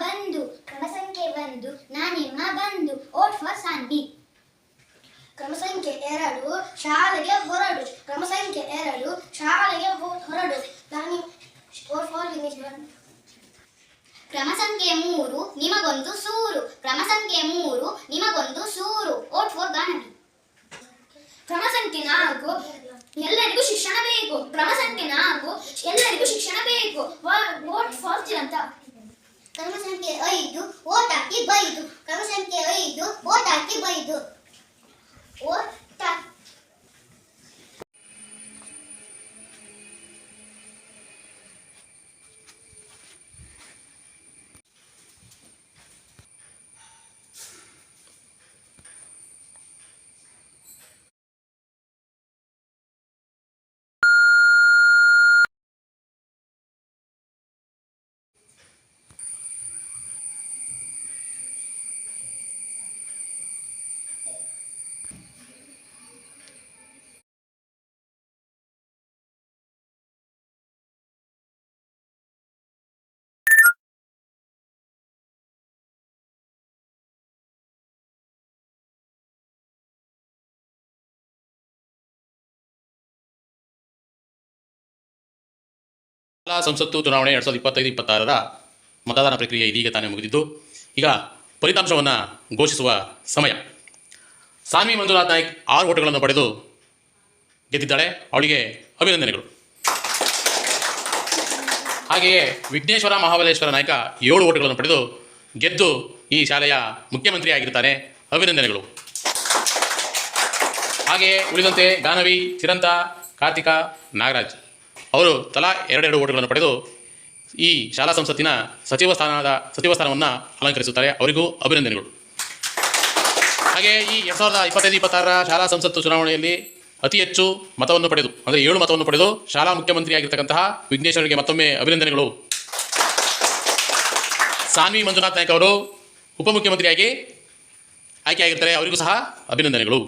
ಬಂಧು. ಕ್ರಮ ಸಂಖ್ಯೆ 1 ನಾನಿಮ್ಮ ಬಂಧು. Vote for Saanvi. ಕ್ರಮ ಸಂಖ್ಯೆ 2 ಶಾಲೆಗೆ ಹೊರಡು. ಕ್ರಮ ಸಂಖ್ಯೆ 2 ಶಾಲೆಗೆ ಹೊರಡು. ನಾನು ವೋಟ್ ಫಾರ್ ವಿಘ್ನೇಶ್. ಕ್ರಮ ಸಂಖ್ಯೆ 3 ನಿಮಗೊಂದು ಸೂರು. ಕ್ರಮ ಸಂಖ್ಯೆ 3 ನಿಮಗೊಂದು ಸೂರು. Vote for Ganavi. ಕ್ರಮ ಸಂಖ್ಯೆ 4 ಎಲ್ಲರಿಗೂ ಶಿಕ್ಷಣ ಬೇಕು. ಕ್ರಮ ಸಂಖ್ಯೆ 4 ಎಲ್ಲರಿಗೂ ಶಿಕ್ಷಣ ಬೇಕು. Vote for Chirantha. ಕ್ರಮ ಸಂಖ್ಯೆ 5 ವೋಟ್ ಹಾಕಿ ಬೈದು. ಕ್ರಮ ಸಂಖ್ಯೆ 5 ವೋಟ್ ಹಾಕಿ ಬೈದು. ವೋಟ್ ಶಾಲಾ ಸಂಸತ್ತು ಚುನಾವಣೆ 2025-26ರ ಮತದಾನ ಪ್ರಕ್ರಿಯೆ ಇದೀಗ ತಾನೇ ಮುಗಿದಿದ್ದು, ಈಗ ಫಲಿತಾಂಶವನ್ನು ಘೋಷಿಸುವ ಸಮಯ. ಸಾನ್ವಿ ಮಂಜುನಾಥ್ ನಾಯ್ಕ್ 6 ಓಟುಗಳನ್ನು ಪಡೆದು ಗೆದ್ದಿದ್ದಾಳೆ, ಅವಳಿಗೆ ಅಭಿನಂದನೆಗಳು. ಹಾಗೆಯೇ ವಿಘ್ನೇಶ್ವರ ಮಹಾಬಲೇಶ್ವರ ನಾಯ್ಕ 7 ಓಟುಗಳನ್ನು ಪಡೆದು ಗೆದ್ದು ಈ ಶಾಲೆಯ ಮುಖ್ಯಮಂತ್ರಿ ಆಗಿರ್ತಾನೆ, ಅಭಿನಂದನೆಗಳು. ಹಾಗೆಯೇ ಉಳಿದಂತೆ ಗಾನವಿ, ಚಿರಂತ, ಕಾರ್ತಿಕ, ನಾಗರಾಜ್ ಅವರು ತಲಾ 2 ಓಟುಗಳನ್ನು ಪಡೆದು ಈ ಶಾಲಾ ಸಂಸತ್ತಿನ ಸಚಿವ ಸ್ಥಾನವನ್ನು ಅಲಂಕರಿಸುತ್ತಾರೆ, ಅವರಿಗೂ ಅಭಿನಂದನೆಗಳು. ಹಾಗೆ ಈ 2025-26ರ ಶಾಲಾ ಸಂಸತ್ತು ಚುನಾವಣೆಯಲ್ಲಿ ಅತಿ ಹೆಚ್ಚು ಮತವನ್ನು ಪಡೆದು, ಅಂದರೆ 7 ಮತವನ್ನು ಪಡೆದು ಶಾಲಾ ಮುಖ್ಯಮಂತ್ರಿ ಆಗಿರ್ತಕ್ಕಂತಹ ವಿಘ್ನೇಶ್ವರಿಗೆ ಮತ್ತೊಮ್ಮೆ ಅಭಿನಂದನೆಗಳು. ಸಾನ್ವಿ ಮಂಜುನಾಥ್ ನಾಯ್ಕ ಅವರು ಉಪಮುಖ್ಯಮಂತ್ರಿಯಾಗಿ ಆಯ್ಕೆಯಾಗಿರ್ತಾರೆ, ಅವರಿಗೂ ಸಹ ಅಭಿನಂದನೆಗಳು.